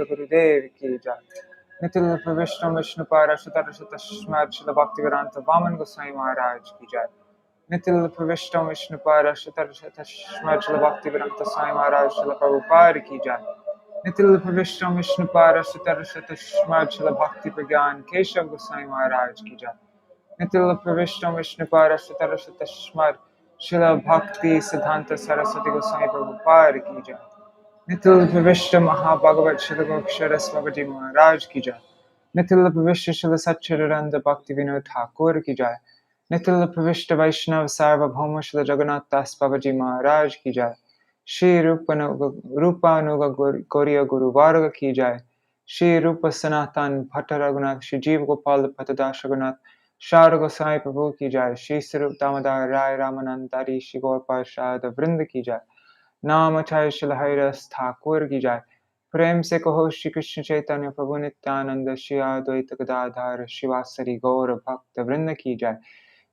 गुरुदेव की जय। नितिल विष्णु विष्णुपाद तस्मात् श्रील भक्तिवेदांत वामन गोसाई महाराज की जय। नितिल विष्णु विष्णुपाद तस्मात् श्रील भक्तिवेदांत स्वामी महाराज श्रील प्रभुपाद की जय। नितिल विष्णु विष्णुपाद तस्मात् श्रील भक्ति प्रज्ञान केशव गोसाई महाराज की जय। नितिल विष्णु विष्णुपाद तस्मात् श्रील भक्ति सिद्धांत सरस्वती गोसाई प्रभुपाद की जय। नितिल विश्व महाभागवत श्री गोक्षर स्वामी महाराज की जय। नितिल विश्व श्री सच्चिदानंद भक्ति विनोद ठाकुर की जय। नितिल विष्ट वैष्णव सार्वभौम श्री जगन्नाथ दास बाबाजी महाराज की जय। श्री रूपानुग गौरीय गुरु वार्ग की जय। श्री रूप सनातन भट्ट रघुनाथ श्री जीव गोपाल भट्टदास रघुनाथ शार गोसाई प्रभु की जय। श्री स्वरूप दामोदर राय रामानंदारी श्री गोपाल शारद वृंद की जय। नाम अचार्य श्री हरिदास ठाकुर की जय। प्रेम से कहो श्री कृष्ण चैतन्य प्रभु नित्यानंद श्री अद्वैत गदाधर शिवासरी गौर भक्त वृंद की जय।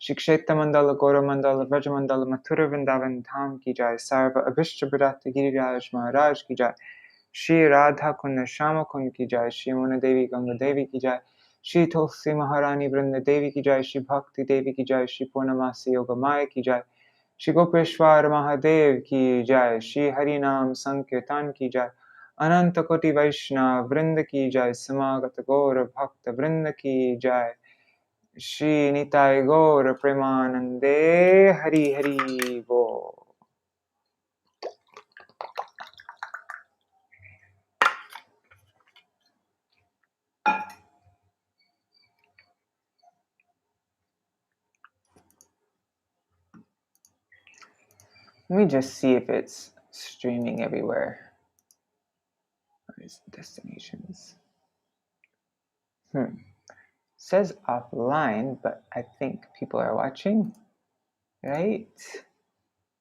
श्री क्षेत्र मंडल गौर मंडल ब्रज मंडल मथुरा वृंदावन धाम की जय। सर्व अभिष्ट विराट गिरिराज महाराज की जय। श्री राधा कुंड श्याम कुंड की जय। श्री मुन देवी गंगा देवी की जय। श्री तुलसी महारानी वृंद देवी की जय। श्री भक्ति देवी की जय। श्री पूर्णमासी योग माया की जय। श्री गोपेश्वर महादेव की जय। श्री हरि नाम संकीर्तन की जय। अनंत कोटि वैष्णव वृंद की जय। समागत गौर भक्त वृंद की जय। श्री निताय गौर प्रेमानंदे हरि हरि बोल। Let me just see if it's streaming everywhere. Where is destinations? Says offline, but I think people are watching, right?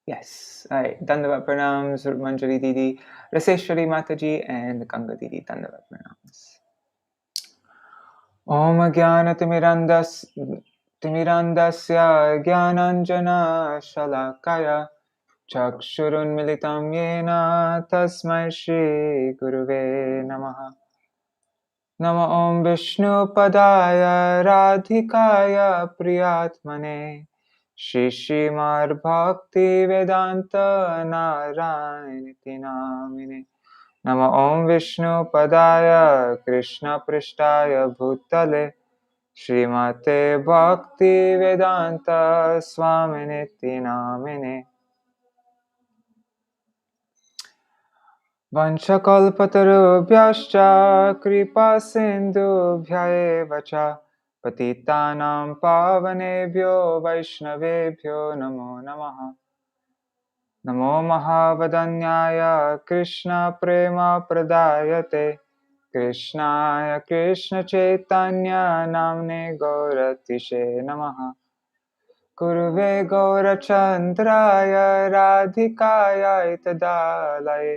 Yes. All right. Dandavat pranams, Manjari Didi, Raseshwari Mataji, and Ganga Didi. Dandavat pranams. Om Timirandasya Gyananjana Shalakaya Chakshurunmilitam Yena Tasmai Shri Guruve Namaha. Nama Om Vishnu Padaya Radhikaya Priyatmane Shri Śrīmad-Bhāgavatam Narayana Namine. Nama Om Vishnu Padaya Krishna Prishtaya Bhutale Śrīmate Bhakti Vedanta Swaminiti Namine. Vanchakalpatarubhyascha kripa sindhubhya eva cha patitanam pavanebhyo vaishnavebhyo namo namaha. Namo Mahavadanyaya Krishna Prema Pradayate Krishnaya Krishna Chaitanya Namne Gauratishe Namaha. Kuruve Gaurachandraya Radhikaya Itadalaye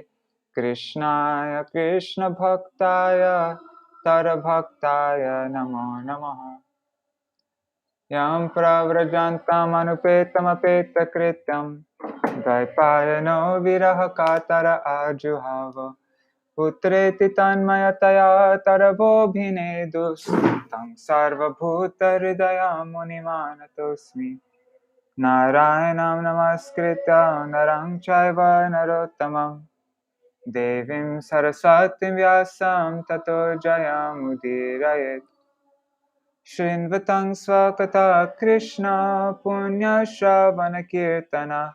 Krishnaya Krishna Bhaktaya Tarabhaktaya Namo Namaha. Yam pravrajantam anupetam apeta krityam Dvaipayano viraha katara ajuhava Putreti tanmayataya taravo bhinedus Tam sarva bhuta hridaya munimanatosmi Narayanam namaskritya narang chaiva narottamam Devim sarasatim vyasam tato jayamudirayet Shrinvatang swakata Krishna punya shravana kirtana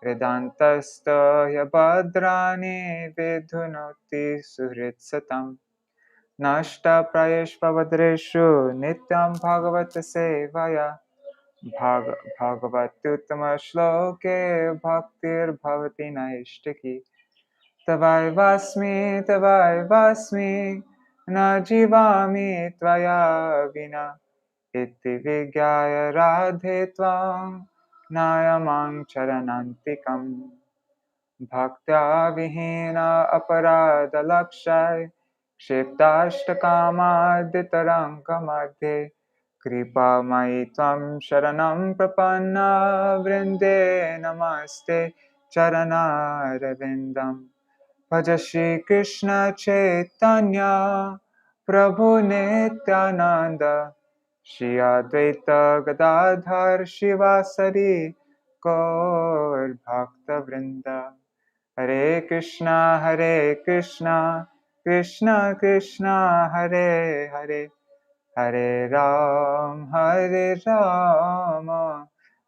Vedantasta yabhadrani vidhunoti suhritsatam Nashta prayeshpavadreshu nityam bhagavata sevaya Bhagavatuttama shloke bhaktir bhavati naishtaki Tavaivasmi na jivami tvaya vina Iti vigyaya radhe tvam nayamang charanantikam Bhaktya vihina aparada lakshay Kshiptashtakama madhe Kripa mai tvam sharanam prapanna Vrinde namaste charanarvindam Bhaja Shri Krishna Chaitanya Prabhu Nityananda Shri Advaita Gadadhar Shivasari Gaur Bhakta Vrinda. Hare Krishna, Krishna Krishna, Hare Hare, Hare Rama,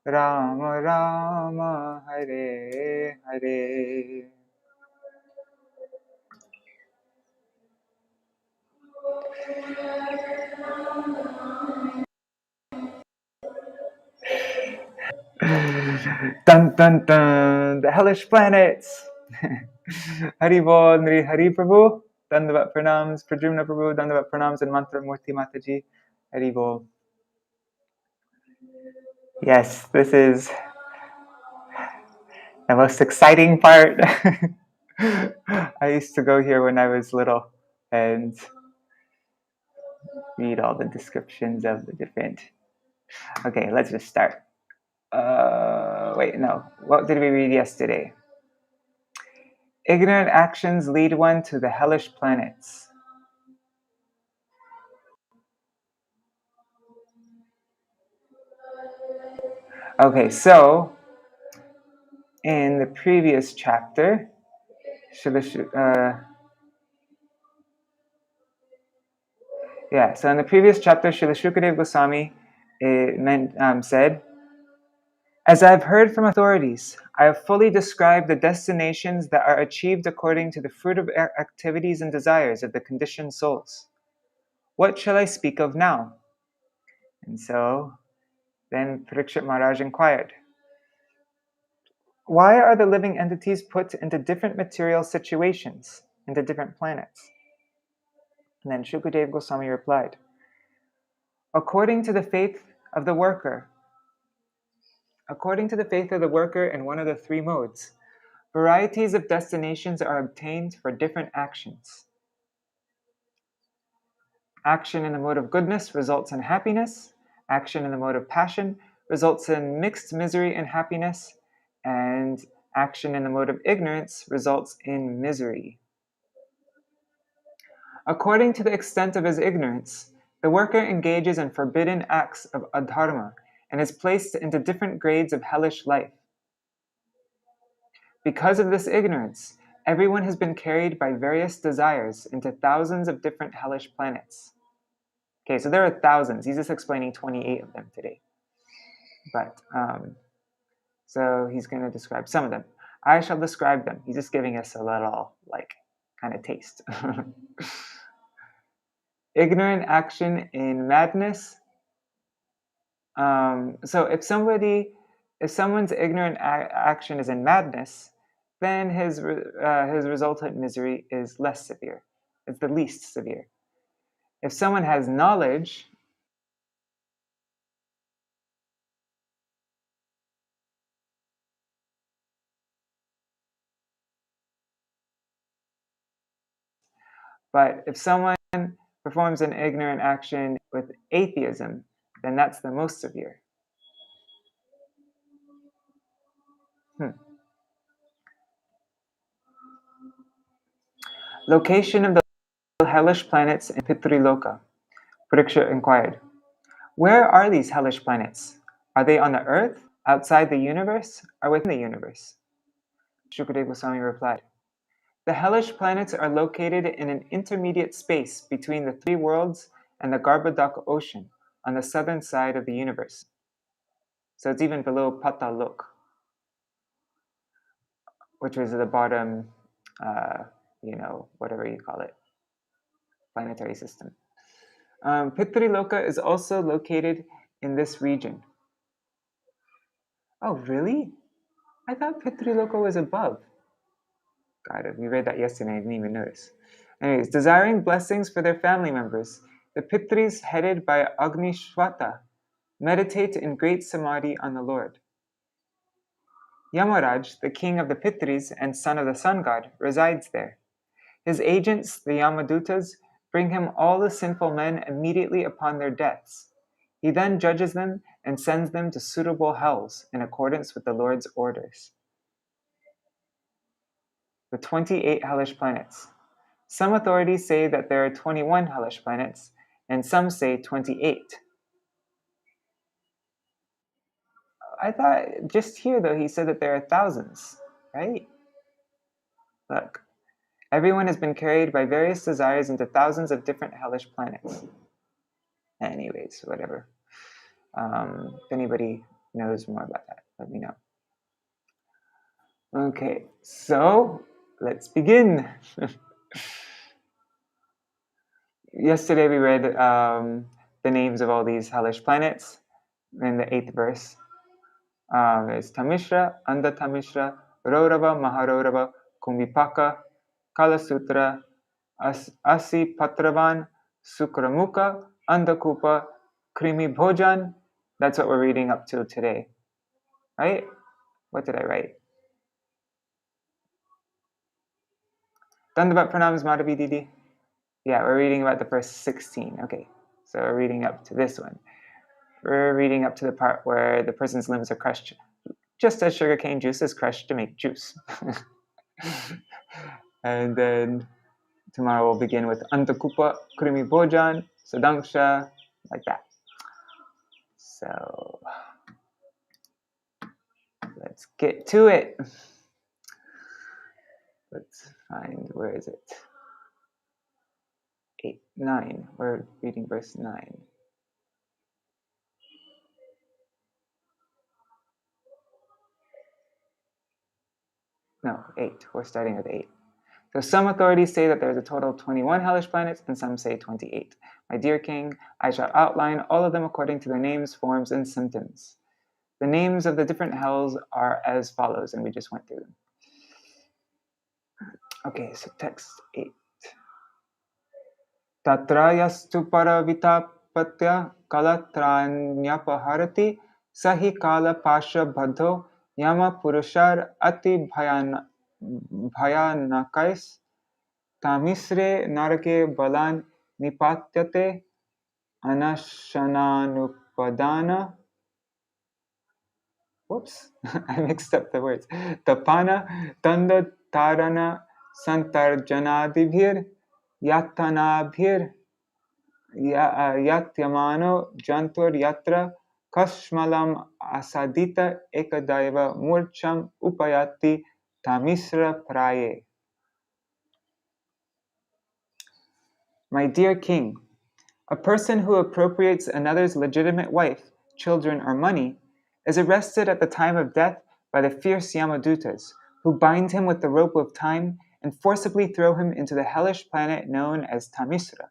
Rama Rama, Hare Hare. Dun dun dun, the hellish planets. Hari Bol, Nri Hari Prabhu, Dandavat Pranams, Prajumna Prabhu, Dandavat Pranams, and Mantra Murti Mataji. Hari Bol. Yes, this is the most exciting part. I used to go here when I was little and read all the descriptions of the different. Okay, let's just start. Wait, no. What did we read yesterday? Ignorant actions lead one to the hellish planets. Okay, so in the previous chapter, so in the previous chapter, Srila Shukadeva Goswami said, as I have heard from authorities, I have fully described the destinations that are achieved according to the fruit of activities and desires of the conditioned souls. What shall I speak of now? And so then Parikshit Maharaj inquired, why are the living entities put into different material situations, into different planets? And then Shukadeva Goswami replied, according to the faith of the worker in one of the three modes, varieties of destinations are obtained for different actions. Action in the mode of goodness results in happiness. Action in the mode of passion results in mixed misery and happiness. And action in the mode of ignorance results in misery. According to the extent of his ignorance, the worker engages in forbidden acts of adharma and is placed into different grades of hellish life. Because of this ignorance, everyone has been carried by various desires into thousands of different hellish planets. Okay, so there are thousands. He's just explaining 28 of them today. But, so he's going to describe some of them. I shall describe them. He's just giving us a little, kind of taste. Ignorant action in madness. So if someone's ignorant action is in madness, then his resultant misery is less severe. It's the least severe. If someone has knowledge, but if someone performs an ignorant action with atheism, then that's the most severe. Location of the hellish planets in Pitriloka. Parikshit inquired, where are these hellish planets? Are they on the earth, outside the universe, or within the universe? Shukadeva Goswami replied, the hellish planets are located in an intermediate space between the three worlds and the Garbhodak ocean on the southern side of the universe. So it's even below Patalok, which was the bottom, whatever you call it, planetary system. Pitriloka is also located in this region. Oh, really? I thought Pitriloka was above. Got it. We read that yesterday. I didn't even notice. Anyways, desiring blessings for their family members, the Pitris headed by Agnishwata meditate in great samadhi on the Lord. Yamaraj, the king of the Pitris and son of the sun god, resides there. His agents, the Yamadutas, bring him all the sinful men immediately upon their deaths. He then judges them and sends them to suitable hells in accordance with the Lord's orders. the 28 hellish planets. Some authorities say that there are 21 hellish planets, and some say 28. I thought just here, though, he said that there are thousands, right? Look, everyone has been carried by various desires into thousands of different hellish planets. Anyways, whatever. If anybody knows more about that, let me know. Okay, so let's begin. Yesterday we read the names of all these hellish planets in the 8th verse. There's Tamishra, Anda Tamishra, Raurava, Maharorava, Kumbhipaka, Kalasutra, Asi Patravan, Sukramukha, Andakupa, Krimi Bhojan. That's what we're reading up to today. Right? What did I write? Dandavat Pranams Madhavi Didi. Yeah, we're reading about the first 16. Okay, so we're reading up to this one. We're reading up to the part where the person's limbs are crushed, just as sugarcane juice is crushed to make juice. And then tomorrow we'll begin with Antakupa, Krimi Bhojan, Sadangsha, like that. So let's get to it. Let's find, where is it? 9. We're reading verse 9. No, 8. We're starting with 8. So some authorities say that there's a total of 21 hellish planets, and some say 28. My dear king, I shall outline all of them according to their names, forms, and symptoms. The names of the different hells are as follows, and we just went through them. Okay, so text 8. Tatrayastu paravitapatya kalatranyapharati sahi kala pasha badho yama purushar ati bhayanakais tamisre narake balan nipatyate anashananupadana. Whoops, I mixed up the words. Tapana tanda tarana santarjanadibhir yatanabhir yatyamano jantur yatra kashmalam asadita ekadaiva murcham upayati tamisra praye. My dear king, a person who appropriates another's legitimate wife, children, or money is arrested at the time of death by the fierce Yamadutas, who bind him with the rope of time and forcibly throw him into the hellish planet known as Tamisra.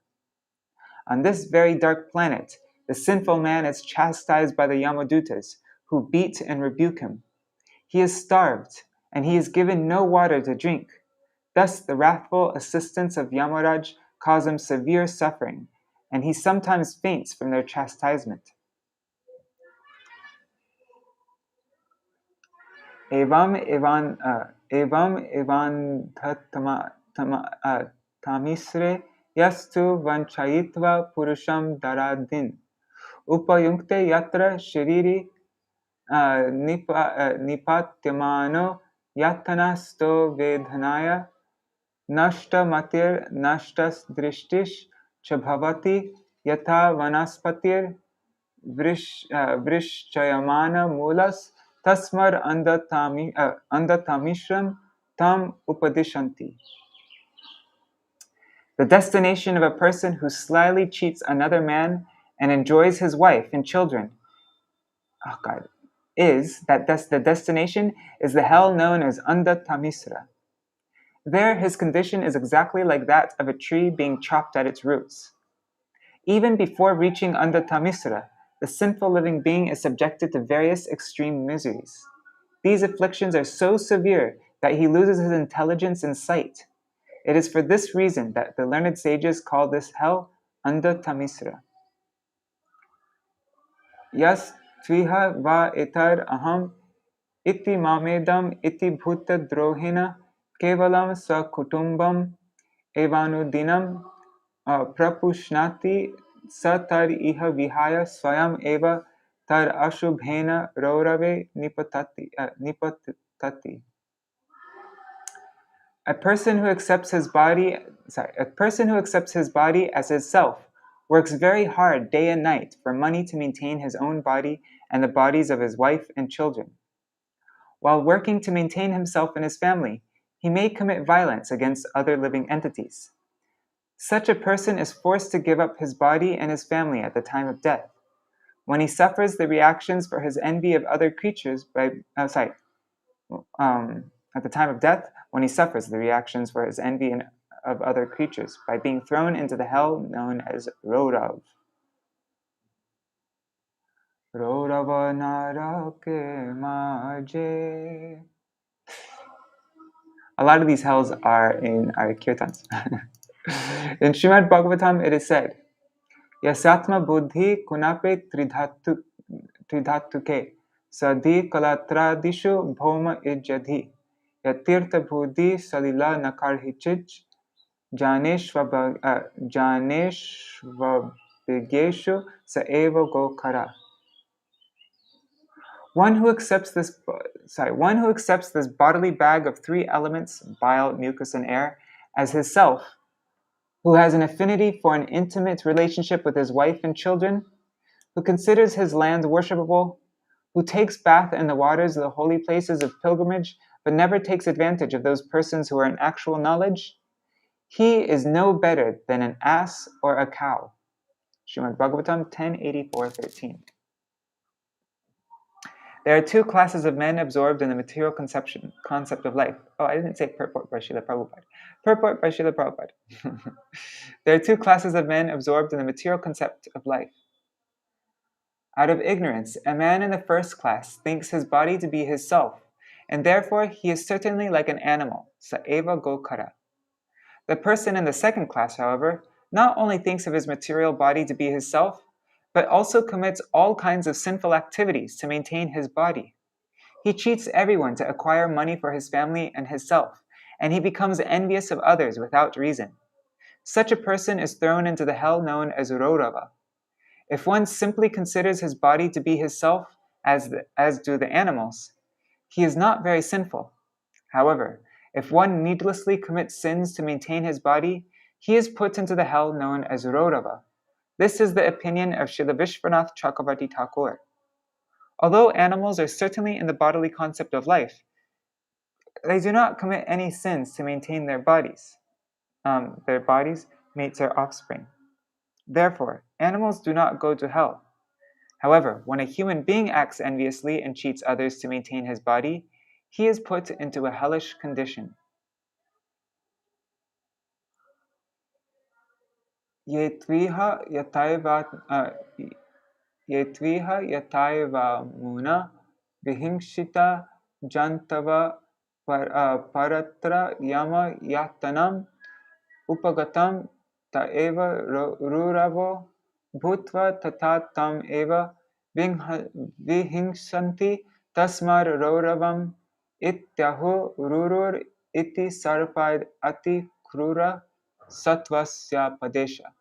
On this very dark planet, the sinful man is chastised by the Yamadutas, who beat and rebuke him. He is starved, and he is given no water to drink. Thus the wrathful assistants of Yamaraj cause him severe suffering, and he sometimes faints from their chastisement. Evam tamisre yastu vanchayitva purusham daradin upayunkte yatra shiriri nipatyamano yatanasto vedhanaya nashta matir nashtas drishtish chabhavati yatha vanaspatir vrishchayamana mulas tasmar andatamishram tam upadishanti. The destination of a person who slyly cheats another man and enjoys his wife and children is that the destination is the hell known as Andatamisra. There his condition is exactly like that of a tree being chopped at its roots. Even before reaching Andatamisra, the sinful living being is subjected to various extreme miseries. These afflictions are so severe that he loses his intelligence and sight. It is for this reason that the learned sages call this hell Andatamisra. Yas tviha va etar aham iti mamedam iti bhuta drohina kevalam sakutumbam evanudinam prapushnati satar iha vihaya swayam eva tar ashubhena raurave nipatati. A person who accepts his body as his self works very hard day and night for money to maintain his own body and the bodies of his wife and children. While working to maintain himself and his family, he may commit violence against other living entities. Such a person is forced to give up his body and his family at the time of death. When he suffers the reactions for his envy of other creatures at the time of death, when he suffers the reactions for his envy of other creatures by being thrown into the hell known as Rorav. Rodava narake maje. A lot of these hells are in our kirtans. In Śrīmad-Bhāgavatam it is said, Yasatma buddhi kunape tridhatuke sadhi kalatradishu bhoma ijjadhi yatirtha buddhi salila nakarhichij janeshvabigeshu saeva gokara. One who accepts this bodily bag of three elements, bile, mucus, and air, as his self, who has an affinity for an intimate relationship with his wife and children, who considers his land worshipable, who takes bath in the waters of the holy places of pilgrimage, but never takes advantage of those persons who are in actual knowledge, he is no better than an ass or a cow. Śrīmad-Bhāgavatam 10:84-13. There are two classes of men absorbed in the material concept of life. Oh, I didn't say purport by Srila Prabhupada. Purport by Srila Prabhupada. There are two classes of men absorbed in the material concept of life. Out of ignorance, a man in the first class thinks his body to be his self, and therefore he is certainly like an animal, saeva gokara. The person in the second class, however, not only thinks of his material body to be his self, but also commits all kinds of sinful activities to maintain his body. He cheats everyone to acquire money for his family and his self, and he becomes envious of others without reason. Such a person is thrown into the hell known as Raurava. If one simply considers his body to be his self, as do the animals, he is not very sinful. However, if one needlessly commits sins to maintain his body, he is put into the hell known as Raurava. This is the opinion of Srila Vishwanath Chakravarti Thakur. Although animals are certainly in the bodily concept of life, they do not commit any sins to maintain their bodies. Their bodies mates their offspring. Therefore, animals do not go to hell. However, when a human being acts enviously and cheats others to maintain his body, he is put into a hellish condition. Yetviha yataiva muna vihingshita jantava paratra yama yatanam upagatam taeva ruravo bhutva tata tam eva vihingsanti tasmar rauravam ityahu rurur iti sarpad ati krura satvasya padesha.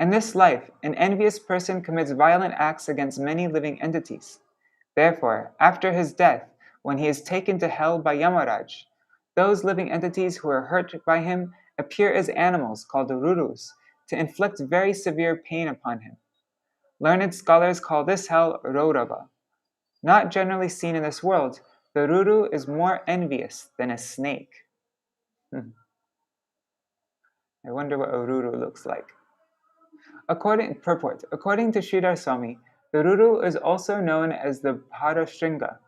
In this life, an envious person commits violent acts against many living entities. Therefore, after his death, when he is taken to hell by Yamaraj, those living entities who are hurt by him appear as animals called rurus to inflict very severe pain upon him. Learned scholars call this hell Raurava. Not generally seen in this world, the ruru is more envious than a snake. I wonder what a ruru looks like. According to Sridhar Swami, the ruru is also known as the Bharashringa,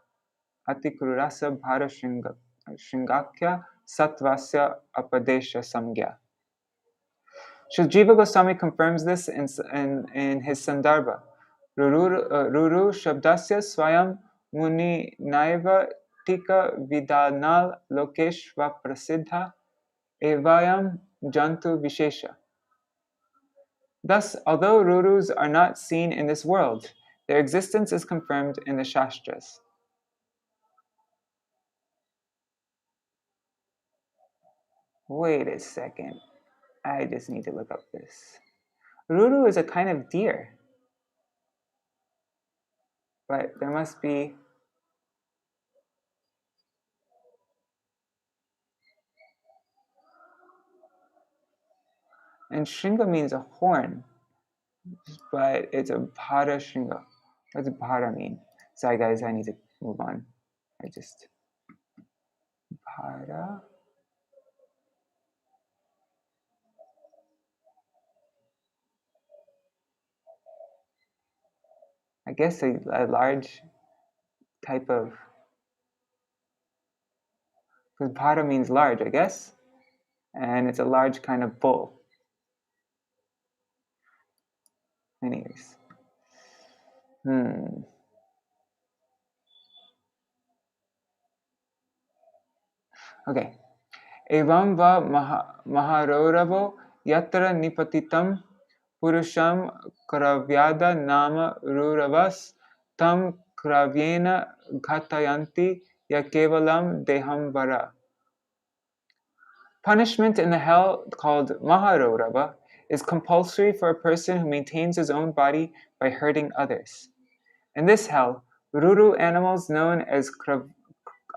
Atikururasa Bharashringakya Satvasya Apadesha Samgya. Sri Jiva Goswami confirms this in his Sandarbha. Ruru Shabdasya Swayam Muni Naiva Tika Vidanal Lokeshva Prasiddha Evayam Jantu Vishesha. Thus, although rurus are not seen in this world, their existence is confirmed in the Shastras. Wait a second. I just need to look up this. Ruru is a kind of deer. But there must be... And Shringa means a horn, but it's a Bhara Shringa. What does Bhara mean? Sorry guys, I need to move on. Bhara. I guess a large type of, because Bhara means large, I guess. And it's a large kind of bull. Anyways. Okay. Evam va maharoravo yatra nipatitam purusham kravyada nama ruravas tam kravyena ghatayanti yakevalam deham vara. Punishment in the hell called maharorava is compulsory for a person who maintains his own body by hurting others. In this hell, ruru animals known as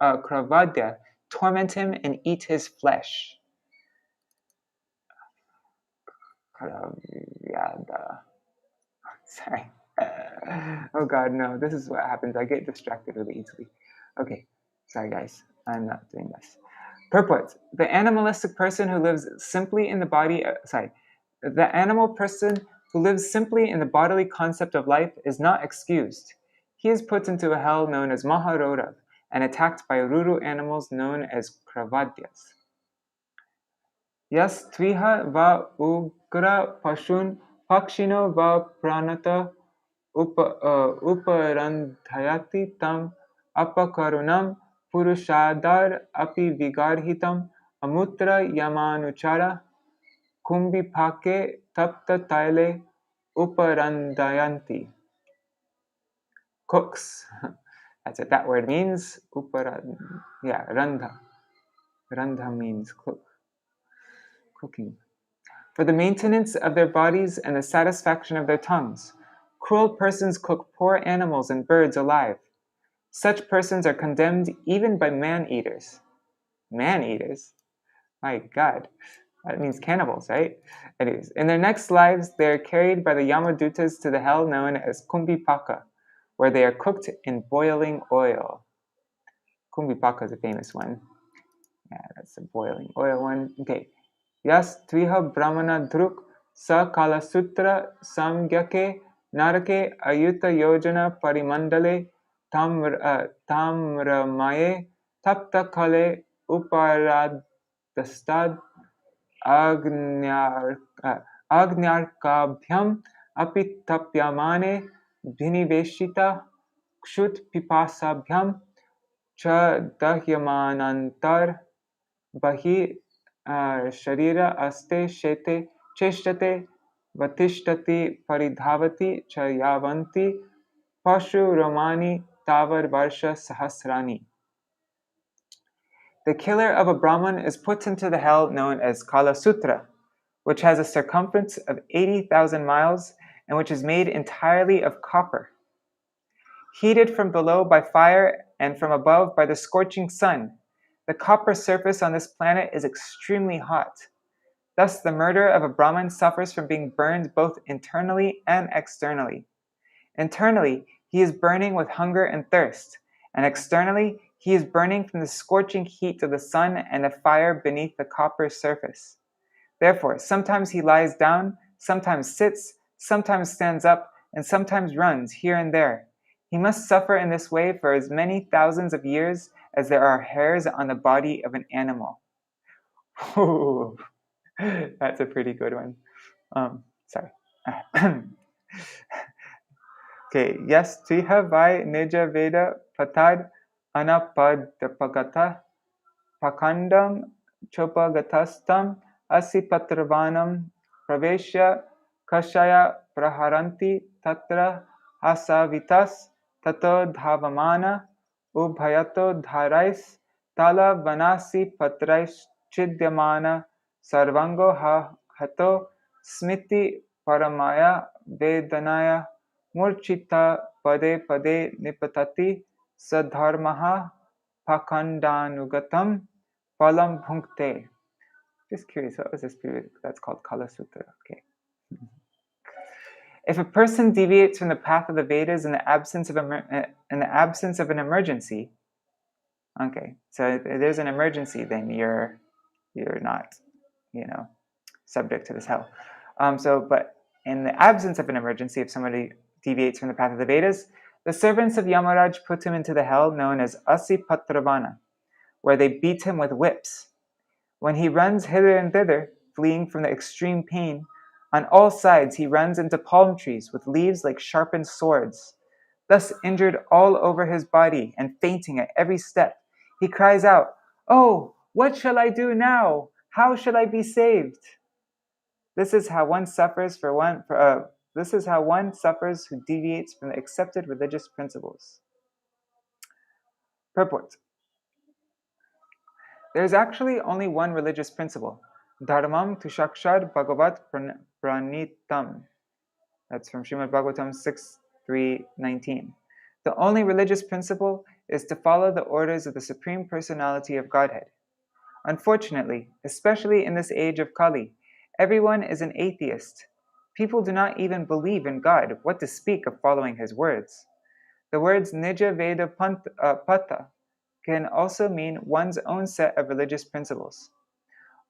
kravadya torment him and eat his flesh. Kravyada. Sorry. Oh God, no. This is what happens. I get distracted really easily. Okay. Sorry, guys. I'm not doing this. Purport. The animalistic person who lives simply in the body... The animal person who lives simply in the bodily concept of life is not excused. He is put into a hell known as Maharorav and attacked by ruru animals known as Kravadyas. Yas tviha va ugra pashun pakshino va pranata uparandhayati tam apakarunam purushadar api vigarhitam amutra yamanuchara kumbhipake tapta taile uparandayanti. Cooks. That's what that word means. Randha. Randha means cook. Cooking. For the maintenance of their bodies and the satisfaction of their tongues, cruel persons cook poor animals and birds alive. Such persons are condemned even by man-eaters. Man-eaters? My God. That means cannibals, right? Anyways, in their next lives, they are carried by the Yamadutas to the hell known as Kumbhipaka, where they are cooked in boiling oil. Kumbhipaka is a famous one. Yeah, that's the boiling oil one. Okay. Yas tviha brahmana druk sa kala sutra samgyake narake ayuta yojana parimandale tamramaye tapta kale uparadastad agnyarkabhyam api tapyamane dhiniveshita kshut pipasabhyam cha dahyamanantar bahi sharira aste shete cheshtate vatishtati paridhavati cha yavanti pashu romani tavar varsha sahasrani. The killer of a Brahman is put into the hell known as Kala Sutra, which has a circumference of 80,000 miles and which is made entirely of copper. Heated from below by fire and from above by the scorching sun, the copper surface on this planet is extremely hot. Thus, the murderer of a Brahman suffers from being burned both internally and externally. Internally, he is burning with hunger and thirst, and externally, he is burning from the scorching heat of the sun and the fire beneath the copper surface. Therefore, sometimes he lies down, sometimes sits, sometimes stands up, and sometimes runs here and there. He must suffer in this way for as many thousands of years as there are hairs on the body of an animal. Ooh, that's a pretty good one. Sorry. Okay, yes, tviha vai nija veda patad anapadapagata pakandam chopagatastam asipatravanam praveshya kashaya praharanti tatra asavitas tato dhavamana ubhayato dharais tala vanasi patrais chidyamana sarvango hato smiti paramaya vedanaya murchita pade pade nipatati sadharmaha pakandanugatam palam bhunkte. Just curious, what was this period? That's called Kala Sutra. Okay. If a person deviates from the path of the Vedas in the absence of an emergency, okay, so if there's an emergency, then you're not, subject to this hell. But in the absence of an emergency, if somebody deviates from the path of the Vedas, the servants of Yamaraj put him into the hell known as Asipatravana, where they beat him with whips. When he runs hither and thither, fleeing from the extreme pain, on all sides he runs into palm trees with leaves like sharpened swords. Thus injured all over his body and fainting at every step, he cries out, "Oh, what shall I do now? How shall I be saved?" This is how one suffers this is how one suffers who deviates from the accepted religious principles. Purport. There is actually only one religious principle, Dharmam tu shakshad bhagavat pranitam. That's from Śrīmad-Bhāgavatam 6.3.19. The only religious principle is to follow the orders of the Supreme Personality of Godhead. Unfortunately, especially in this age of Kali, everyone is an atheist. People do not even believe in God, what to speak of following his words. The words Nija Veda Pata can also mean one's own set of religious principles.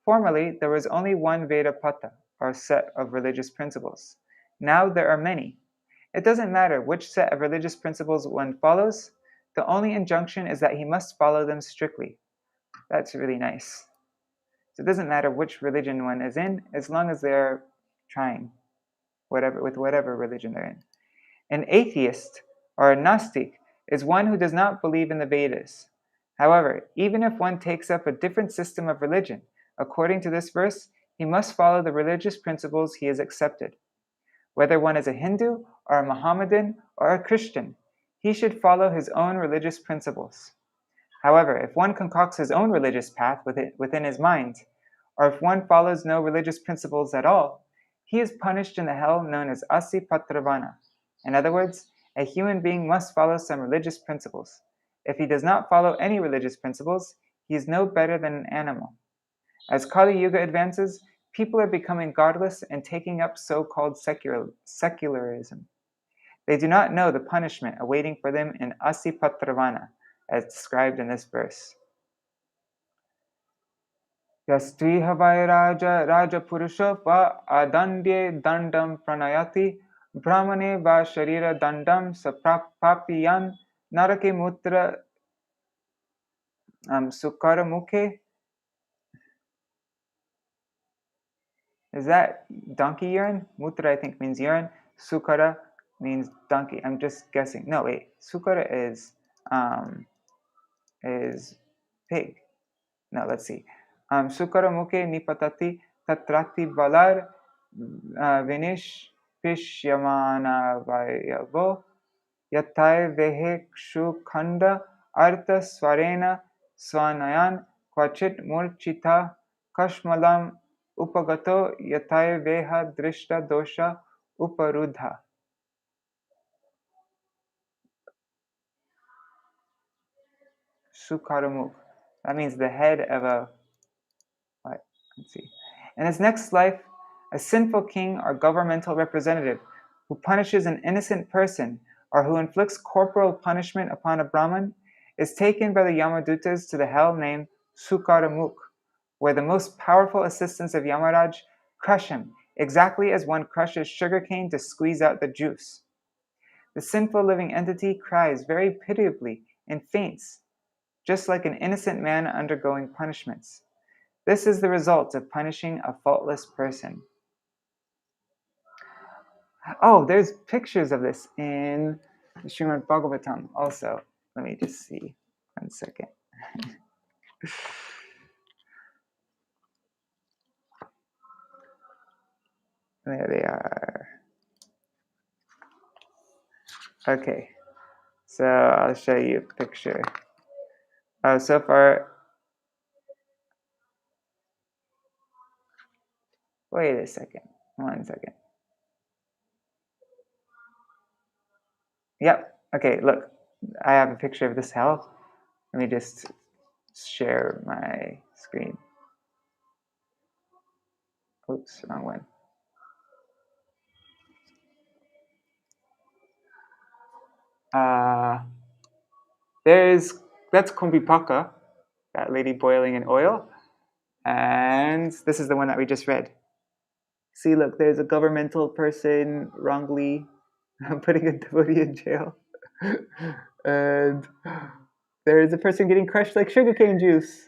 Formerly, there was only one Veda Pata, or set of religious principles. Now there are many. It doesn't matter which set of religious principles one follows, the only injunction is that he must follow them strictly. That's really nice. So it doesn't matter which religion one is in, as long as they're trying, with whatever religion they're in. An atheist, or a Gnostic, is one who does not believe in the Vedas. However, even if one takes up a different system of religion, according to this verse, he must follow the religious principles he has accepted. Whether one is a Hindu, or a Mohammedan, or a Christian, he should follow his own religious principles. However, if one concocts his own religious path within his mind, or if one follows no religious principles at all, he is punished in the hell known as Asipatravana. In other words, a human being must follow some religious principles. If he does not follow any religious principles, he is no better than an animal. As Kali Yuga advances, people are becoming godless and taking up so-called secularism. They do not know the punishment awaiting for them in Asipatravana, as described in this verse. Yastriha Raja Purusha va adandye dandam pranayati brahmane va sharira dandam saprapapiyan narake mutra sukara mukhe. Is that donkey urine? Mutra, I think, means urine. Sukara means donkey. I'm just guessing. No, wait. Sukara is pig. No, let's see. Sukara mukhe nipatati tatrati balar vinish pishyamana vayavo yatai vehekshu khanda artha swarena swanayan kvachit murchita kashmalam upagato yatai veha drishta dosha uparudha. Sukaramuk. That means the head of a what? Let's see. In his next life, a sinful king or governmental representative who punishes an innocent person or who inflicts corporal punishment upon a Brahmin is taken by the Yamadutas to the hell named Sukaramuk, where the most powerful assistants of Yamaraj crush him, exactly as one crushes sugarcane to squeeze out the juice. The sinful living entity cries very pitiably and faints, just like an innocent man undergoing punishments. This is the result of punishing a faultless person. Oh, there's pictures of this in the Śrīmad-Bhāgavatam also. Let me just see. 1 second. There they are. Okay, so I'll show you a picture. Oh, so far. Wait a second. 1 second. Yep. Okay, look. I have a picture of this hell. Let me just share my screen. Oops, wrong one. That's kumbhipaka, that lady boiling in oil. And this is the one that we just read. See, look, there's a governmental person wrongly putting a devotee in jail. And there's a person getting crushed like sugarcane juice.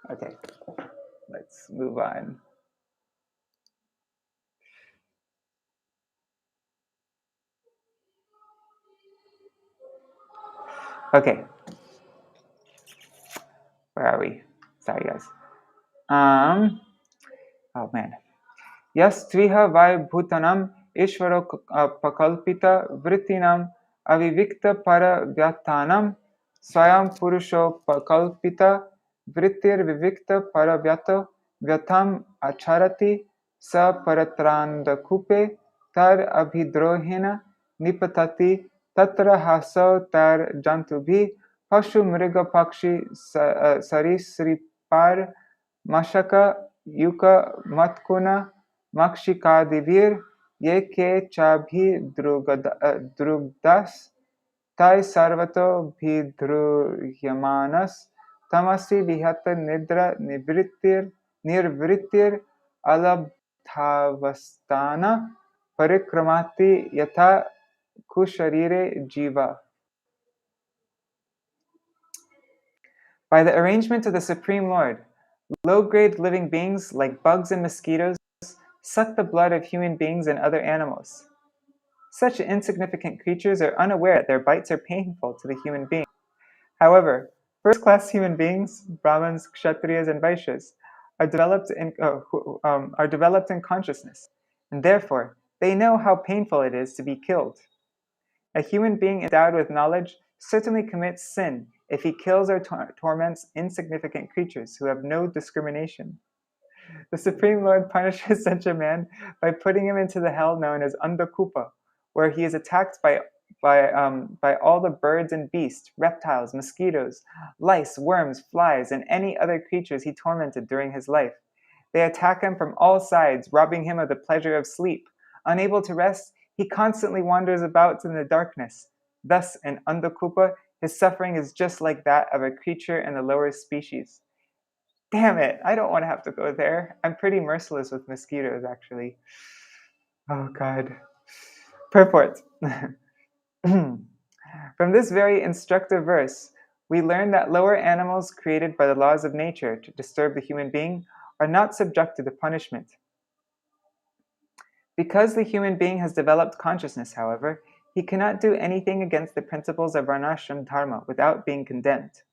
Okay, let's move on. Okay. Where are we? Sorry, guys. Oh man. Yastviha Vaibhutanam Ishvaro Pakalpita Vrittinam Avivikta Para Vyatanam Swayam Purusho Pakalpita Vrittir Vivikta Para Vyato Vyatam Acharati Sa Paratranda Kupe Tar Abhidrohena Nipatati Tatra Haso Tar Jantubhi Pashu Mriga Pakshi Sarisripar Mashaka Yuka Matkuna Makshikadivir ye ke chabhi drugdas tai sarvato bhidruhyamanas tamasi vihata nidra nirvrittir alabdhavastana parikramati yatha kusharire jiva. By the arrangement of the Supreme Lord, low-grade living beings like bugs and mosquitoes suck the blood of human beings and other animals. Such insignificant creatures are unaware that their bites are painful to the human being. However, first-class human beings, Brahmins, Kshatriyas, and Vaishyas, are developed in consciousness, and therefore they know how painful it is to be killed. A human being endowed with knowledge certainly commits sin if he kills or torments insignificant creatures who have no discrimination. The Supreme Lord punishes such a man by putting him into the hell known as Andakupa, where he is attacked by all the birds and beasts, reptiles, mosquitoes, lice, worms, flies, and any other creatures he tormented during his life. They attack him from all sides, robbing him of the pleasure of sleep. Unable to rest, he constantly wanders about in the darkness. Thus, in Andakupa, his suffering is just like that of a creature in the lower species. Damn it, I don't want to have to go there. I'm pretty merciless with mosquitoes, actually. Oh, God. Purport. From this very instructive verse, we learn that lower animals created by the laws of nature to disturb the human being are not subjected to punishment. Because the human being has developed consciousness, however, he cannot do anything against the principles of Varnashram Dharma without being condemned.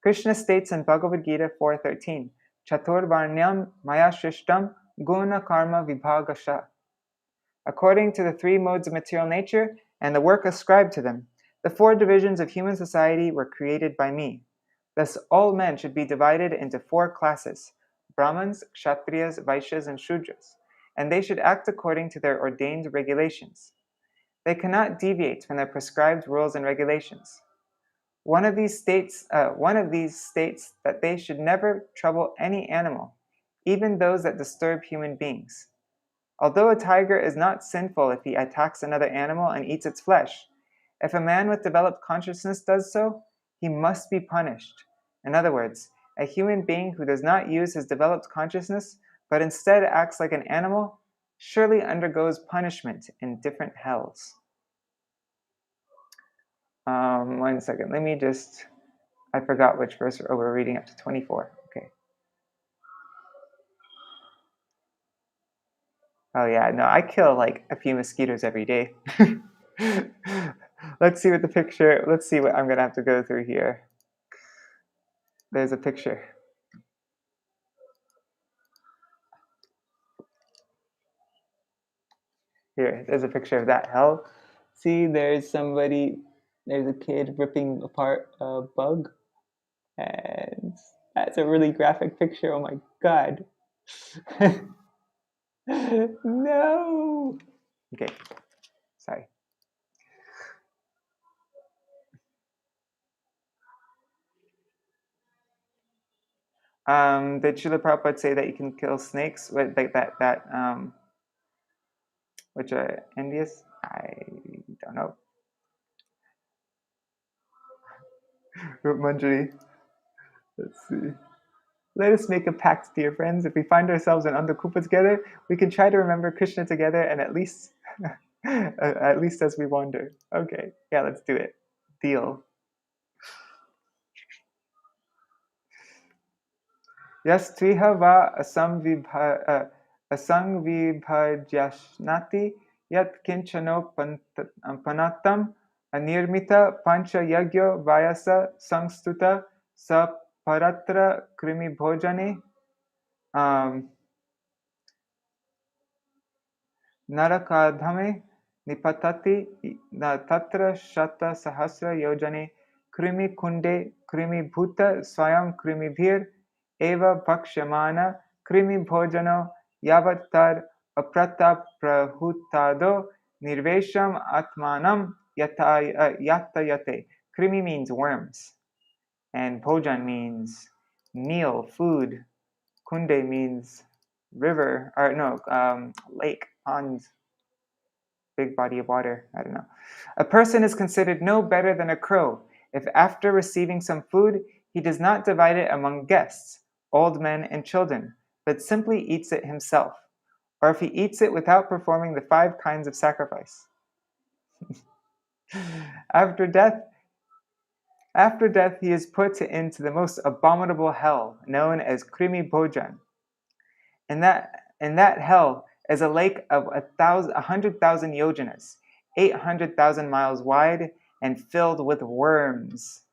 Krishna states in Bhagavad Gita 4.13, Chatur Varnyam Maya Shrishtam Guna Karma Vibhagasha. According to the three modes of material nature and the work ascribed to them, the four divisions of human society were created by me. Thus, all men should be divided into four classes, Brahmins, Kshatriyas, Vaishyas, and Shudras, and they should act according to their ordained regulations. They cannot deviate from their prescribed rules and regulations. One of these states that they should never trouble any animal, even those that disturb human beings. Although a tiger is not sinful if he attacks another animal and eats its flesh, if a man with developed consciousness does so, he must be punished. In other words, a human being who does not use his developed consciousness, but instead acts like an animal, surely undergoes punishment in different hells. 1 second, I forgot which verse we're reading up to 24. Okay. Oh yeah, no, I kill like a few mosquitoes every day. Let's see what I'm gonna have to go through here. There's a picture. Here, there's a picture of that hell. See, there's a kid ripping apart a bug. And that's a really graphic picture. Oh my God. No. Okay, sorry. Did Srila Prabhupada say that you can kill snakes with like that which are envious? I don't know. Manjari, let's see. Let us make a pact, dear friends. If we find ourselves in Andakupa together, we can try to remember Krishna together, and at least as we wander. Okay, yeah, let's do it. Deal. Yas tviha va asangvibhajashnati yat kinchano panatam anirmita pancha yagyo vayasa sangstuta sa paratra krimi bhojane narakadhame nipatati tatra shata sahasra yojane krimi kunde krimi bhuta swayam krimi bhir eva bhakshamana krimi bhojano yavatar aprata prahutado nirvesham atmanam yatayate. Krimi means worms, and bhojan means meal, food. Kunde means river, or no, lake, pond, big body of water. I don't know. A person is considered no better than a crow if after receiving some food, he does not divide it among guests, old men and children, but simply eats it himself, or if he eats it without performing the 5 kinds of sacrifice. After death, he is put into the most abominable hell, known as Krimi Bhojan. In that hell is a lake of 100,000 yojanas, 800,000 miles wide, and filled with worms.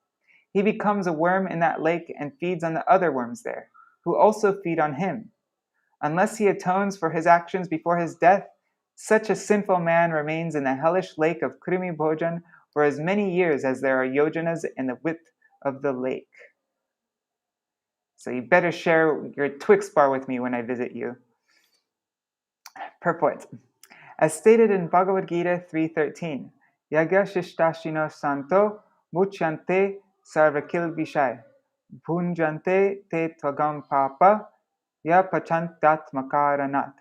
He becomes a worm in that lake and feeds on the other worms there, who also feed on him. Unless he atones for his actions before his death, such a sinful man remains in the hellish lake of Krimi Bhojan for as many years as there are yojanas in the width of the lake. So you better share your Twix bar with me when I visit you. Purport. As stated in Bhagavad Gita 3.13, Yagya Shishtashino Santo Muchyante Sarvakil Vishai Bhunjante Te Tvagam Papa Ya Pachantatmakaranat.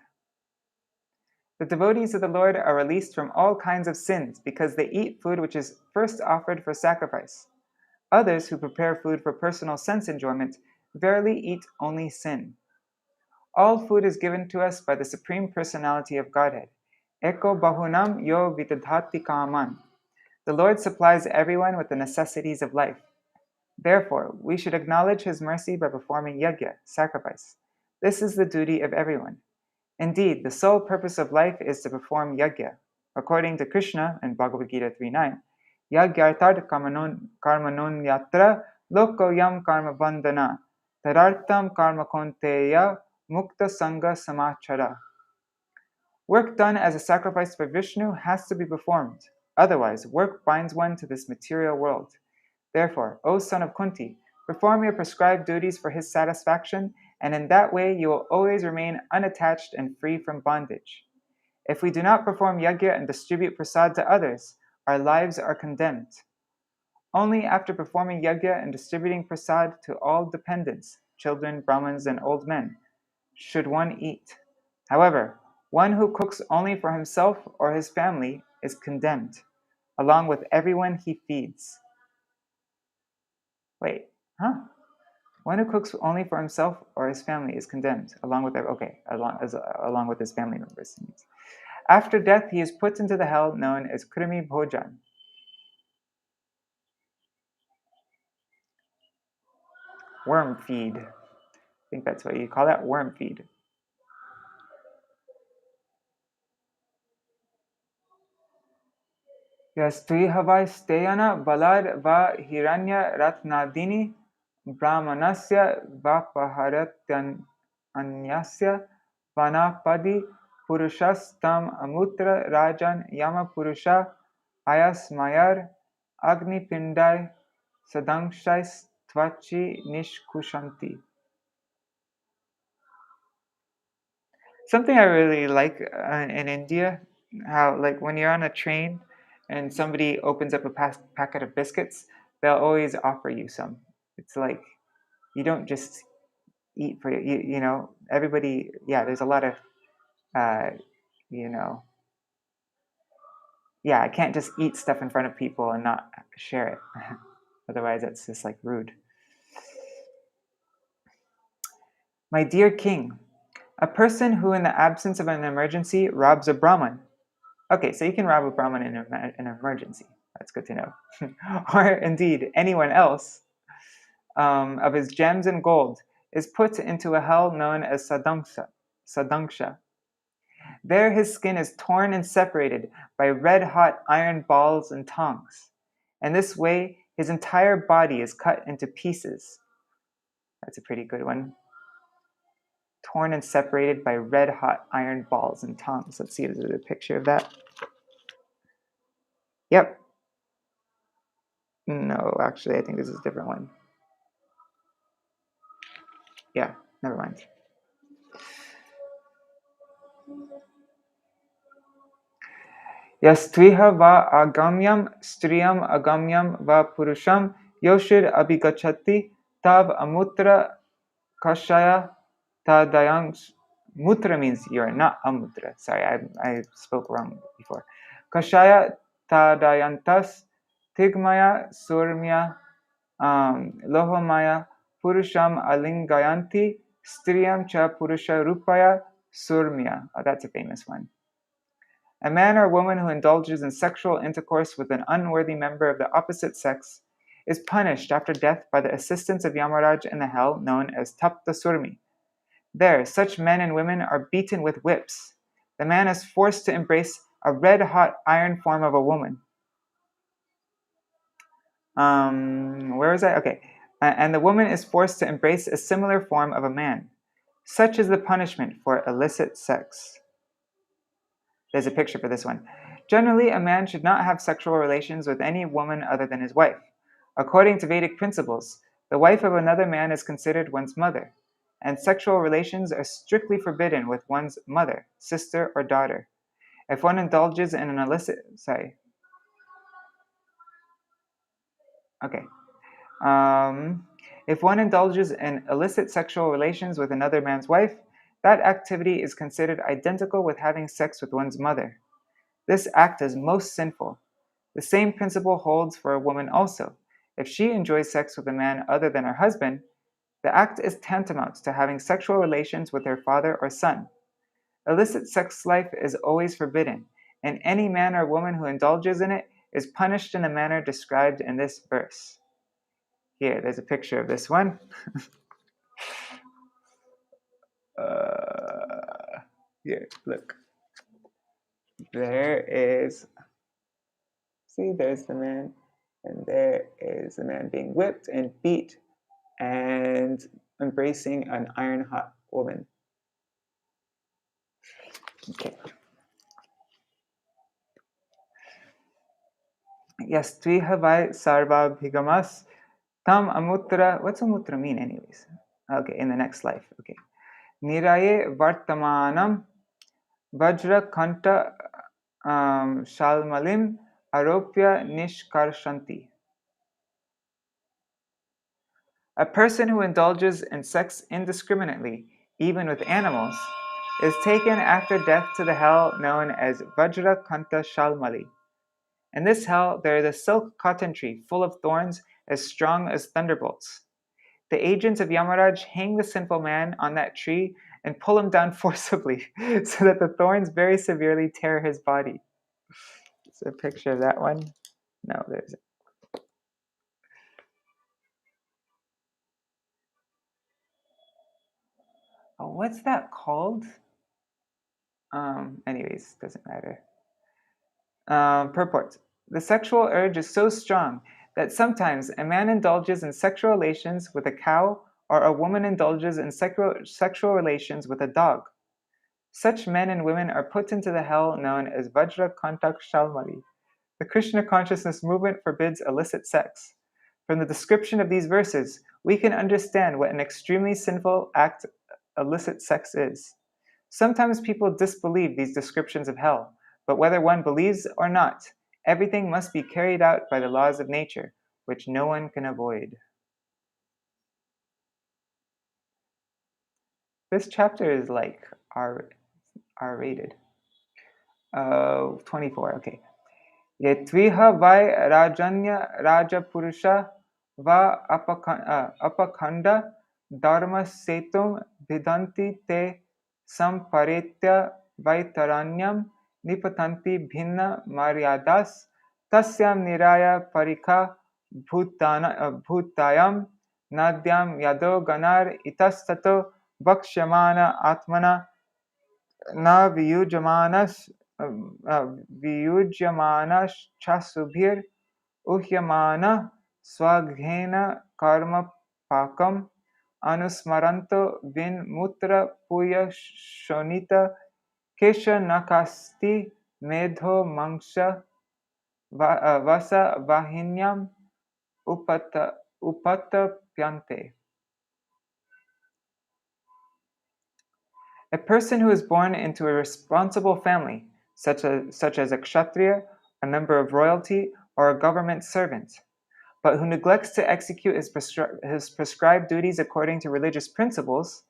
The devotees of the Lord are released from all kinds of sins because they eat food which is first offered for sacrifice. Others who prepare food for personal sense enjoyment verily eat only sin. All food is given to us by the Supreme Personality of Godhead. Eko bahunam yo vitadhati kaman. The Lord supplies everyone with the necessities of life. Therefore, we should acknowledge His mercy by performing yajna, sacrifice. This is the duty of everyone. Indeed, the sole purpose of life is to perform yajna. According to Krishna in Bhagavad Gita 3.9, Yagyartad karmanon yatra lokoyam karma bandhana tarartam karma konteya mukta sangha samachara. Work done as a sacrifice for Vishnu has to be performed. Otherwise, work binds one to this material world. Therefore, O son of Kunti, perform your prescribed duties for his satisfaction, and in that way you will always remain unattached and free from bondage. If we do not perform yajna and distribute prasad to others, our lives are condemned. Only after performing yajna and distributing prasad to all dependents, children, brahmins, and old men, should one eat. However, one who cooks only for himself or his family is condemned, along with everyone he feeds. Wait, huh? One who cooks only for himself or his family is condemned, along with his family members. After death, he is put into the hell known as Krimi Bhojan. Worm feed. I think that's what you call that, worm feed. Yastrihavai steyana balad va hiranya ratnadini brahmanasya vapaharatanyasya vanapadi purushas tam amutra rajan yama purusha ayasmayar agni pindai sadangshais tvachi nishkushanti. Something I really like in India, how like when you're on a train and somebody opens up a packet of biscuits, they'll always offer you some. It's like you don't just eat for you know, everybody, yeah, there's a lot of, you know, yeah, I can't just eat stuff in front of people and not share it. Otherwise, that's just like rude. My dear king, a person who in the absence of an emergency robs a Brahmin. Okay, so you can rob a Brahmin in an emergency. That's good to know. Or indeed, anyone else of his gems and gold is put into a hell known as Sadanksha. There his skin is torn and separated by red-hot iron balls and tongs. And this way, his entire body is cut into pieces. That's a pretty good one. Torn and separated by red-hot iron balls and tongs. Let's see if there's a picture of that. Yep. No, actually, I think this is a different one. Yeah, never mind. Yastviha va agamyam striyam agamyam va purusham yoshir abhigachati tav amutra kashaya tadayang. Mutra means you're not amutra. Sorry, I spoke wrong before. Kashaya tadayantas tigmaya surmya lohamaya purusham alingayanti striyam cha purusha rupaya surmya. Oh, that's a famous one. A man or woman who indulges in sexual intercourse with an unworthy member of the opposite sex is punished after death by the assistance of Yamaraj in the hell known as Tapta Surmi. There, such men and women are beaten with whips. The man is forced to embrace a red-hot iron form of a woman. Where is that? Okay. And the woman is forced to embrace a similar form of a man. Such is the punishment for illicit sex. There's a picture for this one. Generally, a man should not have sexual relations with any woman other than his wife. According to Vedic principles, the wife of another man is considered one's mother, and sexual relations are strictly forbidden with one's mother, sister, or daughter. If one indulges in an illicit... If one indulges in illicit sexual relations with another man's wife, that activity is considered identical with having sex with one's mother. This act is most sinful. The same principle holds for a woman also. If she enjoys sex with a man other than her husband, the act is tantamount to having sexual relations with her father or son. Illicit sex life is always forbidden, and any man or woman who indulges in it is punished in the manner described in this verse. Here, there's a picture of this one. Here, look. There is, see, there's the man, and there is the man being whipped and beat and embracing an iron-hot woman. Okay. Yastviha vai sarva bhigamas tam amutra. What's amutra mean, anyways? Okay, in the next life. Okay. Niraye vartamanam vajra kanta shalmalim aropya nishkarshanti. A person who indulges in sex indiscriminately, even with animals, is taken after death to the hell known as Vajra Kanta Shalmali. In this hell, there is a silk cotton tree full of thorns as strong as thunderbolts. The agents of Yamaraj hang the sinful man on that tree and pull him down forcibly so that the thorns very severely tear his body. Is there a picture of that one? No, there isn't. Oh, what's that called? Anyways, doesn't matter. Purport. The sexual urge is so strong that sometimes a man indulges in sexual relations with a cow or a woman indulges in sexual relations with a dog. Such men and women are put into the hell known as Vajra Kantak Shalmali. The Krishna consciousness movement forbids illicit sex. From the description of these verses, we can understand what an extremely sinful act illicit sex is. Sometimes people disbelieve these descriptions of hell, but whether one believes or not, everything must be carried out by the laws of nature, which no one can avoid. This chapter is like R rated. 24, okay. Yetviha vai rajanya rajapurusha va apakhanda dharma setum vidanti te samparetya vaitaranyam nipatanti bhinna maryadas tasyam niraya parikha bhutayam nadyam yado ganar itastato vakshamana atmana na viyujyamanas uhyamana swaghena karma pakam anusmaranto vin mutra puya shonita kesha nakasti medho mangsha vasa vahinyam upatapyante. A person who is born into a responsible family, such as a kshatriya, a member of royalty, or a government servant, but who neglects to execute his prescribed duties according to religious principles,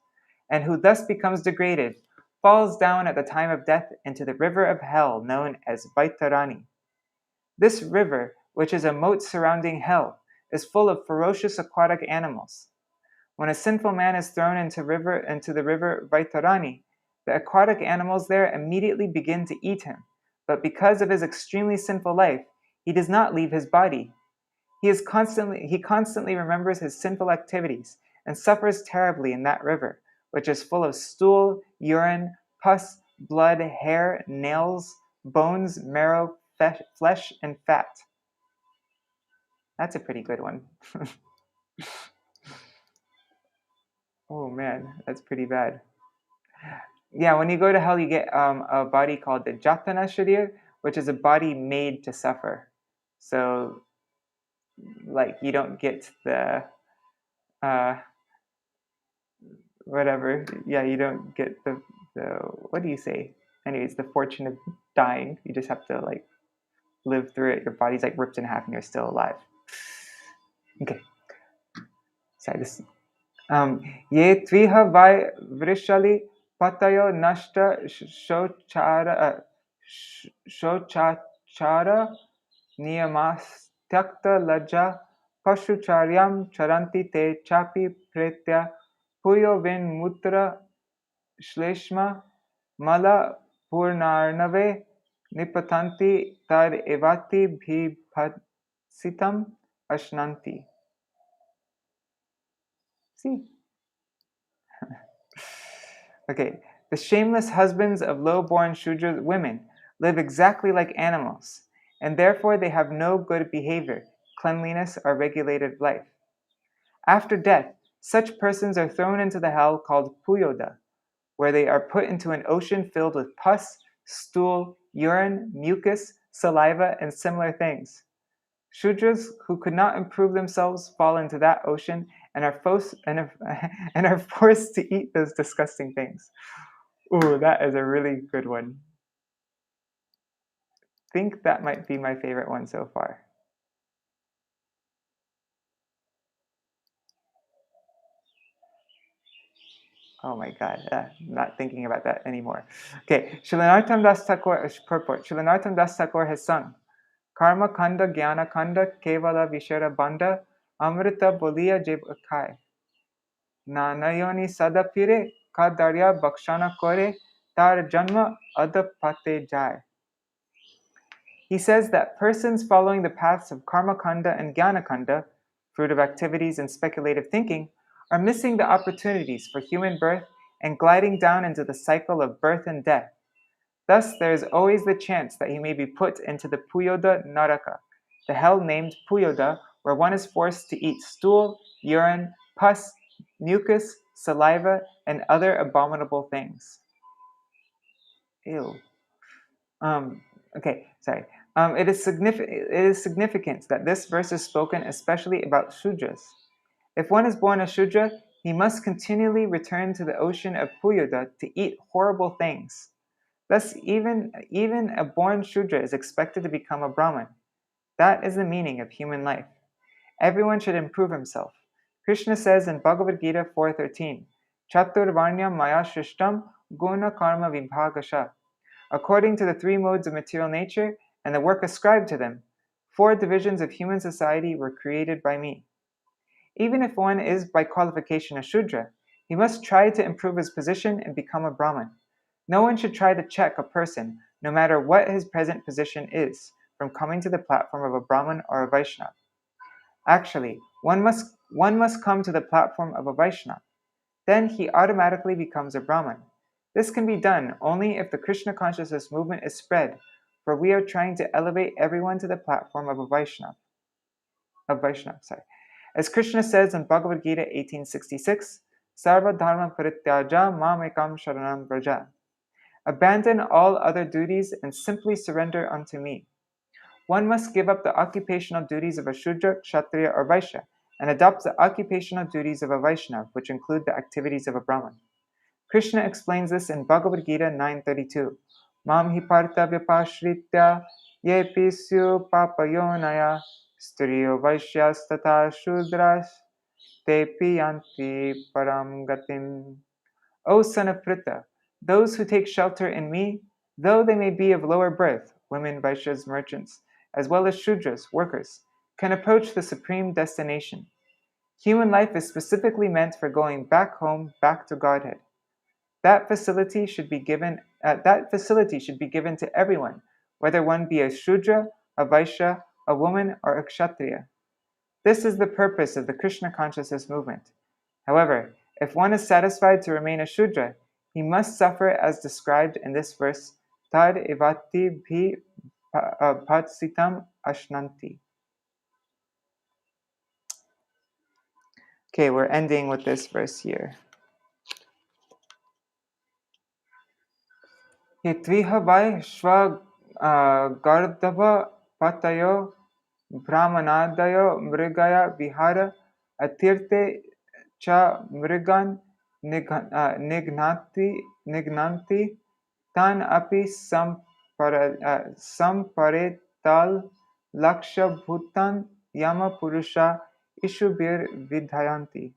and who thus becomes degraded, falls down at the time of death into the river of hell known as Vaitarani. This river, which is a moat surrounding hell, is full of ferocious aquatic animals. When a sinful man is thrown into the river Vaitarani, the aquatic animals there immediately begin to eat him, but because of his extremely sinful life, he does not leave his body. He constantly remembers his sinful activities and suffers terribly in that river, which is full of stool, urine, pus, blood, hair, nails, bones, marrow, flesh, and fat. That's a pretty good one. Oh man, that's pretty bad. Yeah, when you go to hell, you get a body called the Jatana Sharir, which is a body made to suffer. So, like, you don't get the whatever. Yeah, you don't get the what do you say? Anyways, the fortune of dying. You just have to like live through it. Your body's like ripped in half, and you're still alive. Okay. Sorry, this. Ye tviha vai vrishali patayo nashta shochachara niyamastakta lajja pashucharyam charanti te chapi pretya puyo vin mutra shleshma mala purnarnave nipatanti tar evati bhibhatsitam ashnanti. See? Okay, the shameless husbands of low-born Shudra women live exactly like animals, and therefore they have no good behavior, cleanliness, or regulated life. After death, such persons are thrown into the hell called Puyoda, where they are put into an ocean filled with pus, stool, urine, mucus, saliva, and similar things. Shudras who could not improve themselves fall into that ocean and are forced to eat those disgusting things. Ooh, that is a really good one. I think that might be my favorite one so far. Oh my God, I'm not thinking about that anymore. Okay, Srila Das Thakur, purport. Srila Das Thakur has sung, Karma Kanda Jnana Kanda Kevala Vishara Banda Amrita Boliya Jevakai. Nanayoni Sadapire Kadarya Bakshana Kore Tar Janma Adapate Jai. He says that persons following the paths of Karma Kanda and Jnana Kanda, fruit of activities and speculative thinking, are missing the opportunities for human birth and gliding down into the cycle of birth and death. Thus, there is always the chance that he may be put into the Puyoda Naraka, the hell named Puyoda, where one is forced to eat stool, urine, pus, mucus, saliva, and other abominable things. Ew. Okay, sorry. It is significant that this verse is spoken especially about Shudras. If one is born a Shudra, he must continually return to the ocean of Puyoda to eat horrible things. Thus, even a born Shudra is expected to become a Brahmin. That is the meaning of human life. Everyone should improve himself. Krishna says in Bhagavad Gita 4:13, Chaturvarnyam maya shishtam guna karma vibhagasha. According to the three modes of material nature and the work ascribed to them, 4 divisions of human society were created by me. Even if one is by qualification a Shudra, he must try to improve his position and become a Brahmin. No one should try to check a person, no matter what his present position is, from coming to the platform of a Brahmin or a Vaishnava. Actually, one must come to the platform of a Vaishnava. Then he automatically becomes a Brahmin. This can be done only if the Krishna consciousness movement is spread, for we are trying to elevate everyone to the platform of a Vaishnava. As Krishna says in Bhagavad Gita 1866, Sarva dharma parityaja mamekam sharanam vraja. Abandon all other duties and simply surrender unto me. One must give up the occupational duties of a Shudra, Kshatriya, or Vaishya, and adopt the occupational duties of a Vaishnava, which include the activities of a Brahman. Krishna explains this in Bhagavad Gita 9:32. Mam hi partha vyapashritya ye pisyu papayonaya striyo vaishyas tata shudras te piyanti param gatim. O son of Pritha, those who take shelter in me, though they may be of lower birth, women, Vaishyas, merchants, as well as Shudras, workers, can approach the supreme destination. Human life is specifically meant for going back home, back to Godhead. That facility should be given to everyone, whether one be a Shudra, a Vaishya, a woman, or a Kshatriya. This is the purpose of the Krishna consciousness movement. However, if one is satisfied to remain a Shudra, he must suffer as described in this verse, Tad evati bhi bhatsitam ashnanti. Okay, we're ending with this verse here. Yetviha vai shva gardava patayo brahmanadayo mrigaya vihara atirte cha mrigan nignanti tan api samparetal laksha bhutan yama purusha ishubir vidyanti.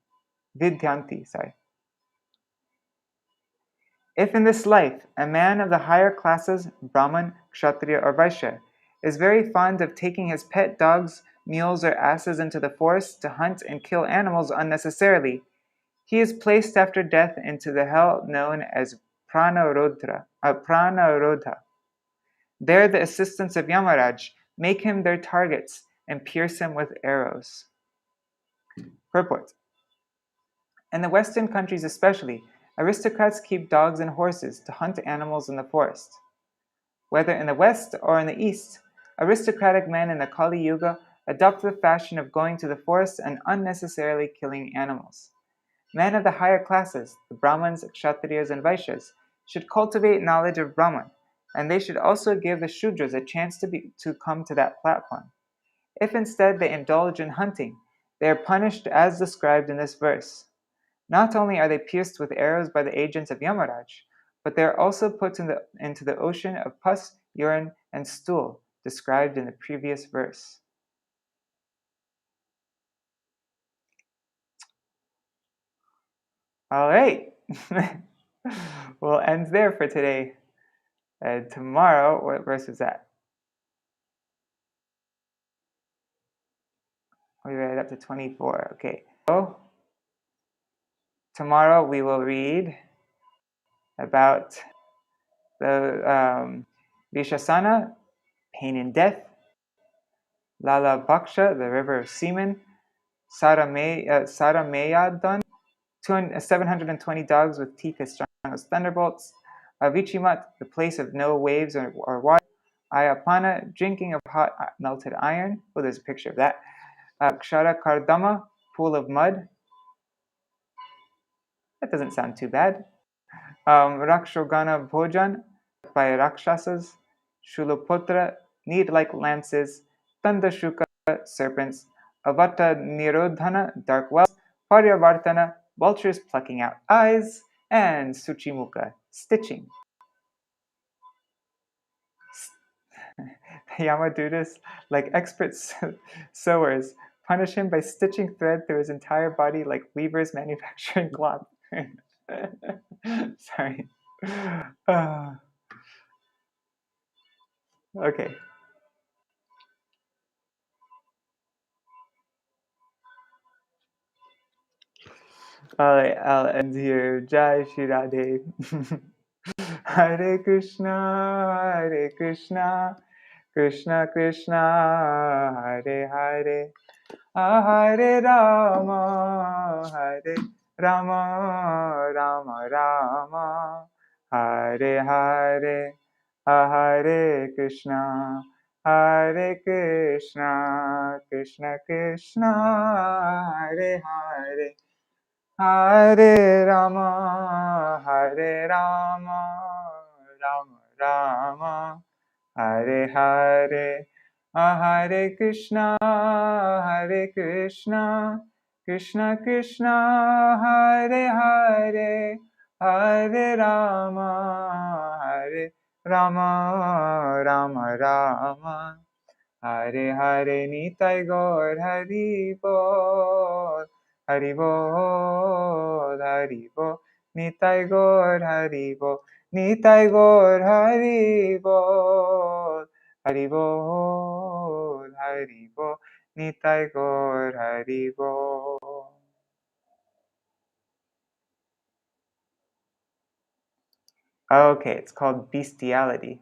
If in this life a man of the higher classes, Brahman, Kshatriya, or Vaishya, is very fond of taking his pet dogs, mules, or asses into the forest to hunt and kill animals unnecessarily, he is placed after death into the hell known as Pranarodha. There the assistants of Yamaraj make him their targets and pierce him with arrows. Purport. In the Western countries especially, aristocrats keep dogs and horses to hunt animals in the forest. Whether in the West or in the East, aristocratic men in the Kali Yuga adopt the fashion of going to the forest and unnecessarily killing animals. Men of the higher classes, the Brahmins, Kshatriyas, and Vaishyas, should cultivate knowledge of Brahman, and they should also give the Shudras a chance to come to that platform. If instead they indulge in hunting, they are punished as described in this verse. Not only are they pierced with arrows by the agents of Yamaraj, but they are also put into the ocean of pus, urine, and stool described in the previous verse. All right. We'll end there for today. Tomorrow, what verse is that? We read up to 24. Okay. So, tomorrow we will read about the Vishasana, pain and death, Lala Bhaksha, the river of semen, Sarameyadan, 720 dogs with teeth as strong as thunderbolts, Avichimat, the place of no waves or water, Ayapana, drinking of hot melted iron. Oh, there's a picture of that. Kshara Kardama, pool of mud. That doesn't sound too bad. Rakshogana Bhojan, by Rakshasas. Shuloputra, need like lances. Tandashuka, serpents. Avata Nirodhana, dark wells. Paryavartana, vultures plucking out eyes. And Suchimuka, stitching. Yamadutas, like expert sewers, punish him by stitching thread through his entire body like weavers manufacturing cloth. Sorry. Okay. I'll end here. Jai Shri Radhe. Hare Krishna, Krishna Krishna, Hare Hare, Hare Rama, Rama Rama, Hare Hare, Hare Krishna, Krishna Krishna, Hare Hare. Hare Rama, Rama Rama, Hare Hare, Hare Krishna, Krishna Krishna, Hare Hare, Hare Rama, Rama Rama. Hare Hare Nitai Gaur Hari Bol, Hari Bol, Hari Bol, Nitai Gaur Hari Bol, Nitai Gaur Hari Bol, Hari Bol, Hari Bol, Nitai Gaur Hari Bol. Okay, it's called bestiality.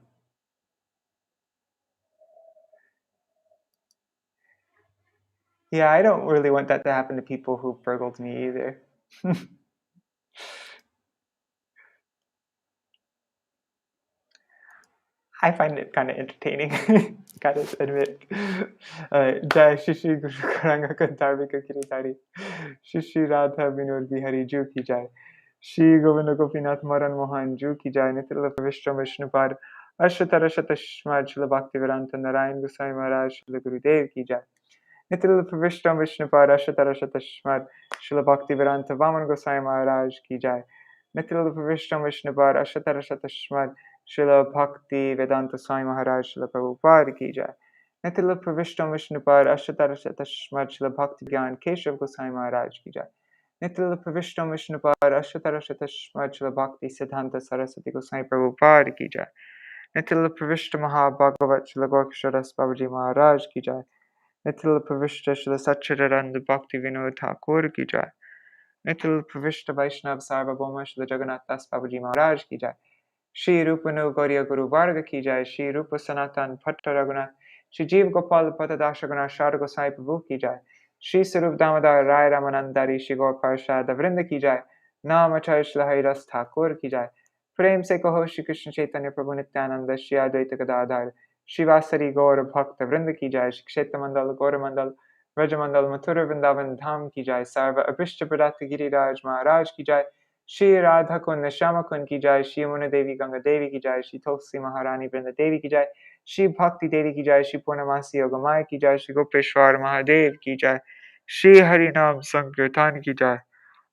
Yeah, I don't really want that to happen to people who burgled me either. I find it kind of entertaining, gotta admit. Jai Shishi Guru Karanga Kantarbika Kiritari, Shishi Radha Vinod Bihari Ju Ki Jai, Shri Govinda Gopinath Maran Mohan Ju Ki Jai, Nitila Vishnu Vishnupad, Ashatara Shatashmad Shila Bhaktivedanta Narayan Gosai Maharaj Shila Gurudev Ki Jai, Nitila Vishnu Vishnupad, Ashatara Shatashmad Shila Bhaktivedanta Vaman Gosai Maharaj Ki Jai, Nitila Vishnu Vishnupad, Ashatara Shatashmad Srila Bhakti Vedanta Swami Maharaj Srila Prabhupada Ki Jai. Nitila Pravishtam Vishnupad Ashatara Shatashmad Srila Bhakti Gyan Keshav Gosai Maharaj Ki Jai. Nitila Pravishtam Vishnupad Ashatara Shatashmad Srila Bhakti Siddhanta Saraswati Gosai Prabhupada Ki Jai. Nitila Pravishta Maha-Bhagavat Srila Gorksharas Babaji Maharaj Ki Jai. Nitila Pravishta Srila Satchidananda Bhakti Vinod Thakur Ki Jai. Nitila Pravishta Vaishnav Sarvabhauma Srila Jagannath Das Babaji Maharaj Ki Jai. Shri Rupanu Gauriya Guru Varga Ki Jai, Shri Rupa Sanatan Bhatta Raghunath, Shri Jeev Gopal Patadashagana Shar Gosai Prabhu Ki Jai, Shri Sarup Damodar Rai Ramanandari Shri Gaur Parshad Vrinda Ki Jai, Namacharya Shri Haridas Thakur Ki Jai, Prem Se Kaho Shri Krishna Chaitanya Prabhu Nityananda Shri Advaita Gadadhar, Shri Vasari Gaur Bhakta Vrinda Ki Jai, Shri Kshetra Mandal Gaur Mandal, Rajamandal Mathura Vrindavan Dham Ki Jai, Sarva Abhishta Pradata Giriraj Maharaj Ki Jai, Shri Radha Kund Nishama Kund Ki Jai, Shri Yamuna Devi Ganga Devi Ki Jai, Shri Tulsi Maharani Vrinda Devi Ki Jai, Shri Bhakti Devi Ki Jai, Shri Purnamasi Yogamaya Ki Jai, Shri Gopeshwar Mahadev Ki Jai, Shri Harinam Sankirtan Ki Jai,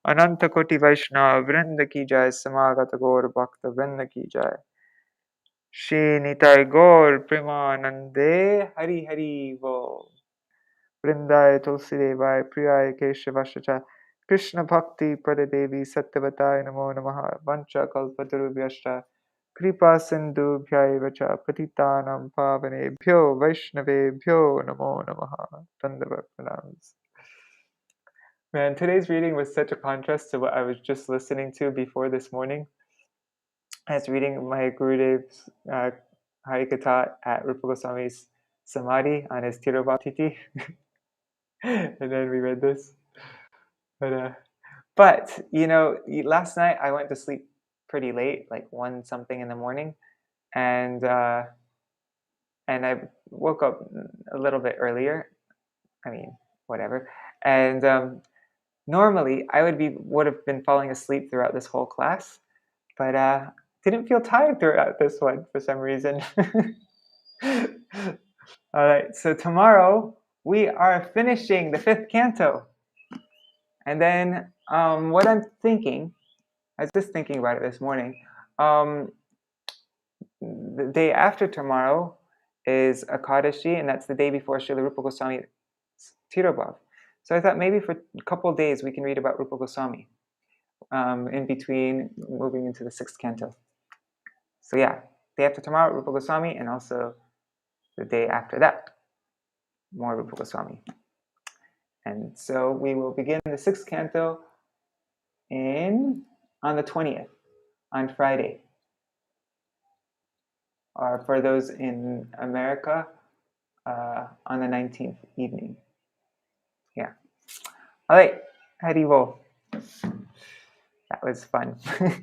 Ananta Koti Vaishnava Vrinda Ki Jai, Samagata Gaur Bhakta Vrinda Ki Jai, Shri Nitai Gaur Premanande Hari Hari Bo. Vrindaye Tulsi Devaya Priyaye Keshavashacha Krishna Bhakti Pradadevi Satyavataye Namo Namaha Vancha Kalpatarubhyashta Kripa Sindhu Bhyaivacha Patitanam Pavanebhyo Vaishnavebhyo Namo Namaha. Dandavat pranams. Man, today's reading was such a contrast to what I was just listening to before this morning. I was reading my Gurudev's Harikatha at Rupa Goswami's Samadhi on his Tirobhakti. And then we read this. But you know, last night I went to sleep pretty late, like 1 something in the morning, and I woke up a little bit earlier. I mean, whatever. And normally I would have been falling asleep throughout this whole class, but didn't feel tired throughout this one for some reason. All right, so tomorrow we are finishing the 5th canto. And then what I'm thinking, I was just thinking about it this morning, the day after tomorrow is Akadashi, and that's the day before Srila Rupa Goswami's Tirobhav. So I thought maybe for a couple of days we can read about Rupa Goswami. in between moving into the 6th canto. So yeah, day after tomorrow, Rupa Goswami, and also the day after that, more Rupa Goswami. And so we will begin the 6th canto on the 20th, on Friday. Or for those in America, on the 19th evening. Yeah. All right, Haribol. That was fun.